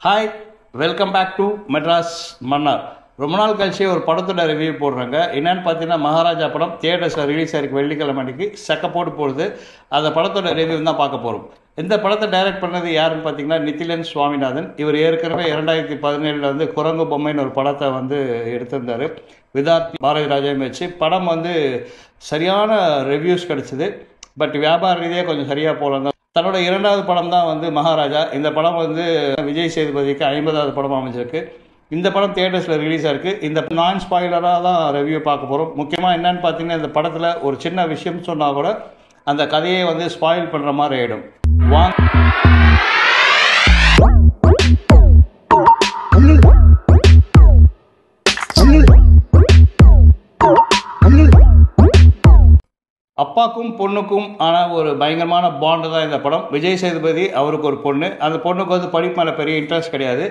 Hi, welcome back to Madras Mannar. ரொம்ப நாள் கழிச்சு ஒரு படத்தோட ரிவ்யூ போடுறாங்க. என்னன்னு பார்த்தீங்கன்னா, மகாராஜா படம் தியேட்டர்ஸில் ரிலீஸ் ஆகிருக்கு. வெள்ளிக்கிழமை அன்னைக்கு போட்டு போடுது. அந்த படத்தோட ரிவ்யூ தான் பார்க்க போகிறோம். இந்த படத்தை டைரக்ட் பண்ணது யாருன்னு பார்த்தீங்கன்னா, நிதிலன் சுவாமிநாதன். இவர் ஏற்கனவே 2017 வந்து குரங்கு பொம்மைன்னு ஒரு படத்தை வந்து எடுத்திருந்தார். விதார்த் பாரதி ராஜாவையும் வச்சு படம் வந்து சரியான ரிவ்யூஸ் கிடச்சிது. பட் வியாபார ரீதியாக கொஞ்சம் சரியாக போகலங்க. தன்னோட 2வது படம் தான் வந்து மகாராஜா. இந்த படம் வந்து விஜய் சேதுபதிக்கு 50வது படம் அமைஞ்சிருக்கு. இந்த படம் தியேட்டர்ஸில் ரிலீஸ் ஆயிருக்கு. இந்த நான் ஸ்பாயிலராக தான் ரிவ்யூ பார்க்க போகிறோம். முக்கியமாக என்னன்னு பார்த்தீங்கன்னா, இந்த படத்தில் ஒரு சின்ன விஷயம் சொன்னால் கூட அந்த கதையை வந்து ஸ்பாயில் பண்ணுற மாதிரி ஆகிடும். அப்பாக்கும் பொண்ணுக்கும் ஆனால் ஒரு பயங்கரமான பாண்டு தான் இந்த படம். விஜய் சேதுபதி அவருக்கு ஒரு பொண்ணு, அந்த பொண்ணுக்கு வந்து படிப்பு மேலே பெரிய இன்ட்ரெஸ்ட் கிடையாது.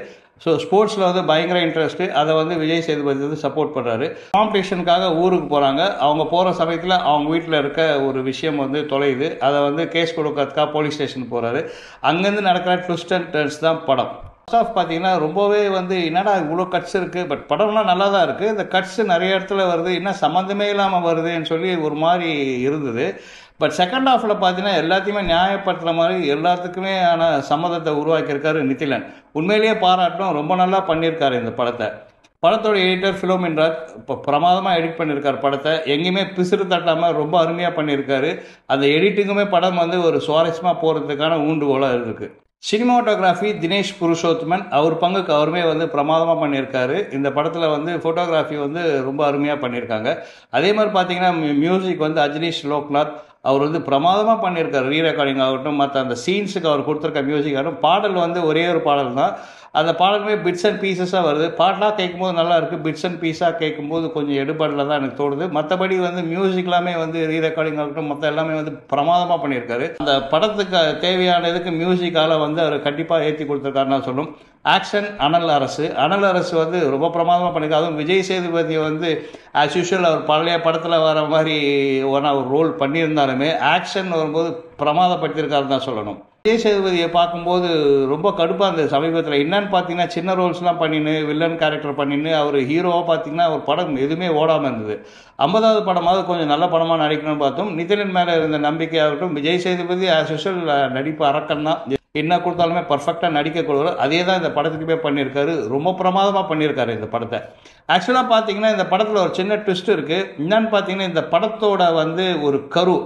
ஸோ ஸ்போர்ட்ஸில் வந்து பயங்கர இன்ட்ரெஸ்ட்டு. அதை வந்து விஜய் சேதுபதி வந்து சப்போர்ட் பண்ணுறாரு. காம்படிஷனுக்காக ஊருக்கு போகிறாங்க. அவங்க போகிற சமயத்தில் அவங்க வீட்டில் இருக்க ஒரு விஷயம் வந்து தொலையுது. அதை வந்து கேஸ் கொடுக்கறதுக்காக போலீஸ் ஸ்டேஷன் போகிறாரு. அங்கேருந்து நடக்கிற ட்விஸ்ட் அண்ட் டர்ன்ஸ் தான் படம். ஃபர்ஸ்ட் ஆஃப் பார்த்தீங்கன்னா ரொம்பவே வந்து என்னடா இவ்வளோ கட்ஸ் இருக்குது, பட் படம்லாம் நல்லா தான் இருக்குது. இந்த கட்ஸ் நிறைய இடத்துல வருது, இன்னும் சம்மந்தமே இல்லாமல் வருதுன்னு சொல்லி ஒரு மாதிரி இருந்தது. பட் செகண்ட் ஹாஃபில் பார்த்தீங்கன்னா எல்லாத்தையுமே நியாயப்படுத்துகிற மாதிரி எல்லாத்துக்குமே ஆன சம்மதத்தை உருவாக்கியிருக்காரு நிதிலன். உண்மையிலேயே பாராட்டும். ரொம்ப நல்லா பண்ணியிருக்காரு இந்த படத்தை. படத்தோட எடிட்டர் ஃபிலோமின் ராஜ் இப்போ பிரமாதமாக எடிட் பண்ணியிருக்காரு படத்தை. எங்கேயுமே பிசுறு தட்டாமல் ரொம்ப அருமையாக பண்ணியிருக்காரு. அந்த எடிட்டிங்குமே படம் வந்து ஒரு சுவாரஸ்யமாக போகிறதுக்கான ஊண்டுகோலாக இருக்குது. சினிமாட்டோகிராஃபி தினேஷ் புருஷோத்தமன், அவர் பங்குக்கு அவருமே வந்து பிரமாதமாக பண்ணியிருக்காரு. இந்த படத்தில் வந்து ஃபோட்டோகிராஃபி வந்து ரொம்ப அருமையாக பண்ணியிருக்காங்க. அதே மாதிரி பார்த்தீங்கன்னா மியூசிக் வந்து அஜ்னீஷ் லோக்நாத் அவர் வந்து பிரமாதமாக பண்ணியிருக்காரு. ரீ ரெக்கார்டிங் ஆகட்டும், மற்ற அந்த சீன்ஸுக்கு அவர் கொடுத்துருக்க மியூசிக் ஆகட்டும். பாடல் வந்து ஒரே ஒரு பாடல் தான். அந்த பாடலுமே பிட்ஸ் அண்ட் பீசஸாக வருது. பாட்டாக கேட்கும்போது நல்லா இருக்குது, பிட்ஸ் அண்ட் பீஸாக கேட்கும்போது கொஞ்சம் எடுபடல தான் எனக்கு தோணுது. மற்றபடி வந்து மியூசிக் எல்லாமே வந்து ரீ ரெக்கார்டிங் ஆகட்டும், மற்ற எல்லாமே வந்து பிரமாதமாக பண்ணியிருக்காரு. அந்த படத்துக்கு தேவையான இதுக்கு மியூசிக்கால் வந்து அவர் கண்டிப்பாக ஏற்றி கொடுத்துருக்காருன்னு நான் சொல்லும். ஆக்ஷன் அனல் அரசு வந்து ரொம்ப பிரமாதமாக பண்ணியிருக்காரு. அதுவும் விஜய் சேதுபதி வந்து ஆஸ் யூஷுவல் அவர் பழைய படத்தில் வர மாதிரி ஒரு ரோல் பண்ணியிருந்தாலுமே ஆக்ஷன் வரும்போது பிரமாதப்படுத்தியிருக்காருன்னு தான் சொல்லணும். விஜய் சேதுபதியை பார்க்கும்போது ரொம்ப கடுப்பாக இருந்தது சமீபத்தில். என்னன்னு பார்த்தீங்கன்னா, சின்ன ரோல்ஸ்லாம் பண்ணின்னு வில்லன் கேரக்டர் பண்ணின்னு அவர் ஹீரோவாக பார்த்தீங்கன்னா ஒரு படம் எதுவுமே ஓடாமல் இருந்தது. 50வது படமாவது கொஞ்சம் நல்ல படமாக நடிக்கணும்னு பார்த்தோம். நிதிலன் மேலே இருந்த நம்பிக்கையாகட்டும், விஜய் சேதுபதி ஆஸ் யூஷுவல் நடிப்பு அரக்கன் தான். என்ன கொடுத்தாலுமே பர்ஃபெக்டாக நடிக்க கொடுக்குறாரு. அதே தான் இந்த படத்துக்குமே பண்ணியிருக்காரு. ரொம்ப பிரமாதமாக பண்ணியிருக்காரு இந்த படத்தை. ஆக்சுவலாக பார்த்தீங்கன்னா இந்த படத்தில் ஒரு சின்ன ட்விஸ்ட் இருக்குது. என்னன்னு பார்த்தீங்கன்னா, இந்த படத்தோட வந்து ஒரு கரு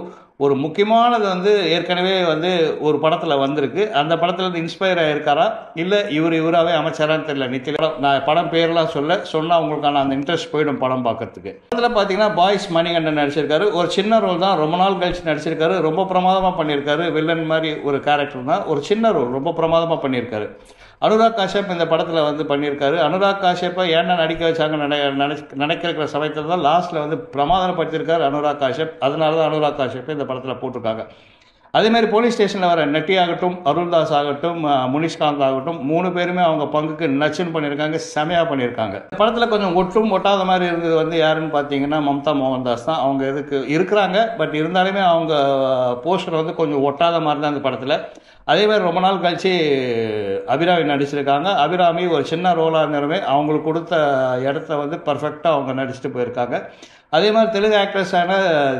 ஒரு முக்கியமானது வந்து ஏற்கனவே வந்து ஒரு படத்தில் வந்திருக்கு. அந்த படத்தில் வந்து இன்ஸ்பயர் ஆகிருக்காரா இல்லை இவராகவே அமைச்சாரான்னு தெரியல. நித்தில நான் படம் பேர்லாம் சொன்னால் உங்களுக்கான அந்த இன்ட்ரெஸ்ட் போயிடும் படம் பார்க்கறதுக்கு. படத்தில் பார்த்தீங்கன்னா பாய்ஸ் மணிகண்டன் நடிச்சிருக்காரு. ஒரு சின்ன ரோல் தான், ரொம்ப நாள் கழிச்சு நடிச்சிருக்காரு. ரொம்ப பிரமாதமாக பண்ணியிருக்காரு. வில்லன் மாதிரி ஒரு கேரக்டர் தான், ஒரு சின்ன ரோல், ரொம்ப பிரமாதமாக பண்ணியிருக்காரு. அனுராக் காஷ்யப் இந்த படத்தில் வந்து பண்ணியிருக்காரு. அனுராக் காஷ்யப்பை ஏன்னா நடிக்க வச்சாங்க நினைக்கிற சமயத்தில் தான் லாஸ்ட்டில் வந்து பிரமாதப்படுத்தியிருக்காரு அனுராக் காஷ்யப். அதனால தான் அனுராக் காஷ்யப்பை இந்த படத்தில் போட்டிருக்காங்க. அதேமாதிரி போலீஸ் ஸ்டேஷனில் வர நட்டி ஆகட்டும், அருள்தாஸ் ஆகட்டும், முனிஷ்காந்த் ஆகட்டும், 3 பேருமே அவங்க பங்குக்கு நச்சுன்னு பண்ணியிருக்காங்க, செமையாக பண்ணியிருக்காங்க. படத்தில் கொஞ்சம் ஒட்டாத மாதிரி இருந்தது வந்து யாருன்னு பார்த்தீங்கன்னா மம்தா மோகன்தாஸ் தான். அவங்க எதுக்கு இருக்கிறாங்க, பட் இருந்தாலுமே அவங்க போஸ்டர் வந்து கொஞ்சம் ஒட்டாத மாதிரி தான் இந்த படத்தில். அதேமாதிரி ரொம்ப நாள் கழித்து அபிராமி நடிச்சிருக்காங்க. அபிராமி ஒரு சின்ன ரோலாக இருந்தாலுமே அவங்களுக்கு கொடுத்த இடத்த வந்து பர்ஃபெக்டாக அவங்க நடிச்சுட்டு போயிருக்காங்க. அதே மாதிரி தெலுங்கு ஆக்ட்ரஸான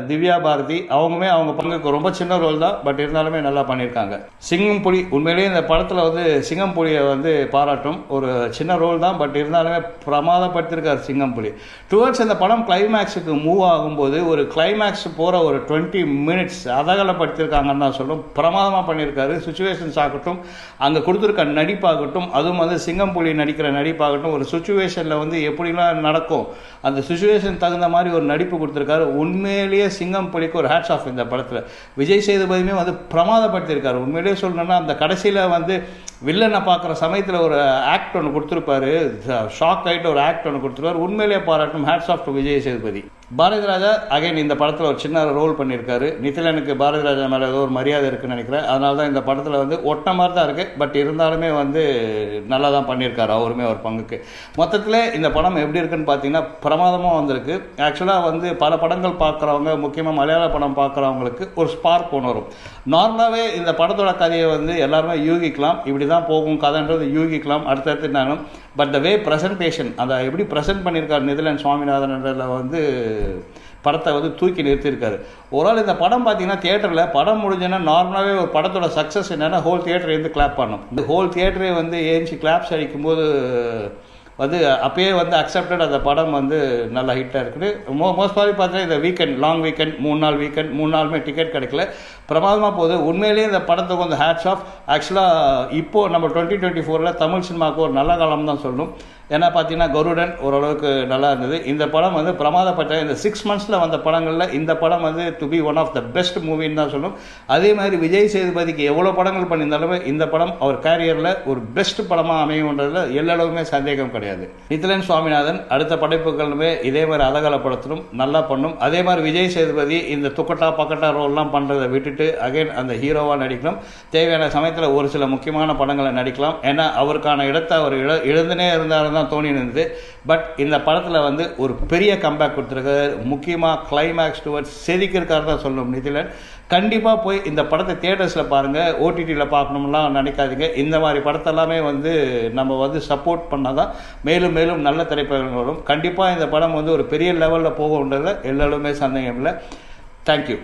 திவ்யா பாரதி அவங்களுமே அவங்க பங்குக்கு ரொம்ப சின்ன ரோல் தான், பட் இருந்தாலுமே நல்லா பண்ணியிருக்காங்க. சிங்கம் புலி, உண்மையிலேயே இந்த படத்தில் வந்து சிங்கம் புலியை வந்து பாராட்டும். ஒரு சின்ன ரோல் தான், பட் இருந்தாலுமே பிரமாதப்படுத்தியிருக்காரு சிங்கம் புலி. டுவர்ட்ஸ் இந்த படம் கிளைமேக்ஸுக்கு மூவ் ஆகும்போது ஒரு கிளைமேக்ஸ் போகிற ஒரு 20 மினிட்ஸ் அதகலப்படுத்தியிருக்காங்கன்னு தான் சொல்லும். பிரமாதமாக பண்ணியிருக்காரு. சுச்சுவேஷன்ஸ் ஆகட்டும், அங்கே கொடுத்துருக்க நடிப்பாகட்டும், அதுவும் வந்து சிங்கம் புலி நடிக்கிற நடிப்பாகட்டும், ஒரு சுச்சுவேஷனில் வந்து எப்படிலாம் நடக்கும் அந்த சுச்சுவேஷன் தகுந்த மாதிரி ஒரு நடிப்பு கொடுத்துருக்காரு. உண்மையிலேயே சிங்கம் புலிக்கு ஒரு ஹேட்ஸ் ஆஃப் இந்த படத்தில். விஜய் சேதுபதியுமே வந்து பிரமாதப்படுத்தியிருக்காரு. உண்மையிலேயே சொல்லணும்னா அந்த கடைசியில் வந்து வில்லனை பார்க்குற சமயத்தில் ஒரு ஆக்ட் ஒன்று கொடுத்துருப்பாரு. ஷாக் ஆகிட்டு ஒரு ஆக்ட் ஒன்று கொடுத்துருப்பாரு. உண்மையிலேயே பாராட்டும். Hats off to Vijay Sethupathi. Bharathi Raja again இந்த படத்தில் ஒரு சின்ன ரோல் பண்ணியிருக்காரு. நிதிலனுக்கு பாரதி ராஜா மேலே ஏதோ ஒரு மரியாதை இருக்குன்னு நினைக்கிறேன். அதனால தான் இந்த படத்தில் வந்து ஒட்ட மாதிரி தான் இருக்குது. பட் இருந்தாலுமே வந்து நல்லா தான் பண்ணியிருக்காரு அவருமே ஒரு பங்குக்கு. மொத்தத்தில் இந்த படம் எப்படி இருக்குன்னு பார்த்தீங்கன்னா பிரமாதமாக வந்திருக்கு. ஆக்சுவலாக வந்து பல படங்கள் பார்க்குறவங்க, முக்கியமாக மலையாள படம் பார்க்குறவங்களுக்கு ஒரு ஸ்பார்க் ஒன்று வரும். நார்மலாகவே இந்த படத்தோட கதையை வந்து எல்லாருமே யூகிக்கலாம், இப்படி தான் போகும் கதைன்றது யூகிக்கலாம் அடுத்தடுத்து நானும். பட் த வே ப்ரெசன்டேஷன், அதை எப்படி ப்ரெசென்ட் பண்ணியிருக்காரு நிதிலன் சுவாமிநாதன்ன்றதில் வந்து படத்தை வந்து தூக்கி நிறுத்தியிருக்காரு. ஒரு ஆள் இந்த படம் பார்த்தீங்கன்னா தியேட்டரில் படம் முடிஞ்சோன்னா நார்மலாகவே ஒரு படத்தோட சக்ஸஸ் என்னென்னா ஹோல் தியேட்டர் வந்து கிளாப் பண்ணும். இந்த ஹோல் தியேட்டரே வந்து ஏஞ்சி கிளாப்ஸ் அடிக்கும்போது வந்து அப்பயே வந்து அக்செப்டட் அந்த படம் வந்து நல்லா ஹிட்டாக இருக்குது. மோஸ்ட் ப்ராபப்லி பார்த்தீங்கன்னா இந்த வீக்கெண்ட், லாங் வீக்கெண்ட், 3 நாள் வீக்கெண்ட், 3 நாளுமே டிக்கெட் கிடைக்கல, பிரமாதமாக போகுது. உண்மையிலேயே இந்த படத்துக்கு வந்து ஹேட்ஸ் ஆஃப். ஆக்சுவலாக இப்போது நம்ம 2024 தமிழ் சினிமாவுக்கு ஒரு நல்ல காலம் தான் சொல்லணும். ஏன்னா பார்த்தீங்கன்னா கருடன் ஓரளவுக்கு நல்லா இருந்தது. இந்த படம் வந்து பிரமாதப்பட்ட இந்த 6 months வந்த படங்களில் இந்த படம் வந்து to be one of the best மூவின்னு தான் சொல்லணும். அதே மாதிரி விஜய் சேதுபதிக்கு எவ்வளோ படங்கள் பண்ணியிருந்தாலுமே இந்த படம் அவர் கேரியரில் ஒரு பெஸ்ட் படமாக அமையும்ன்றதுல எல்லளவுமே சந்தேகம் கிடையாது. நிதிலன் சுவாமிநாதன் அடுத்த படைப்புகளுமே இதே மாதிரி அழகலப்படுத்தணும், நல்லா பண்ணும். அதே மாதிரி விஜய் சேதுபதி இந்த துக்கட்டா பக்கட்டா ரோல்லாம் பண்ணுறதை விட்டுட்டு அகைன் அந்த ஹீரோவாக நடிக்கணும். தேவையான சமயத்தில் ஒரு சில முக்கியமான படங்களை நடிக்கலாம். ஏன்னா அவருக்கான இடத்தை அவர் எழுந்துனே இருந்தாலும் தோணி இருந்தது. பட் இந்த படத்தில் வந்து ஒரு பெரிய கம்பேக் கொடுத்துருக்காரு. முக்கியமாக கிளைமேக்ஸ் டுவர்ட்ஸ் செதுக்கிருக்காரு தான் சொல்லணும் நிதிலன். கண்டிப்பாக போய் இந்த படத்தை தியேட்டர்ஸில் பாருங்கள், ஓடிடியில் பார்க்கணும்லாம் நினைக்காதீங்க. இந்த மாதிரி படத்தெல்லாமே வந்து நம்ம வந்து சப்போர்ட் பண்ணால் தான் மேலும் மேலும் நல்ல திரைப்படங்கள் வரும். கண்டிப்பாக இந்த படம் வந்து ஒரு பெரிய லெவலில் போகுன்றதில் எல்லாருமே சந்தேகம் இல்லை. தேங்க்யூ.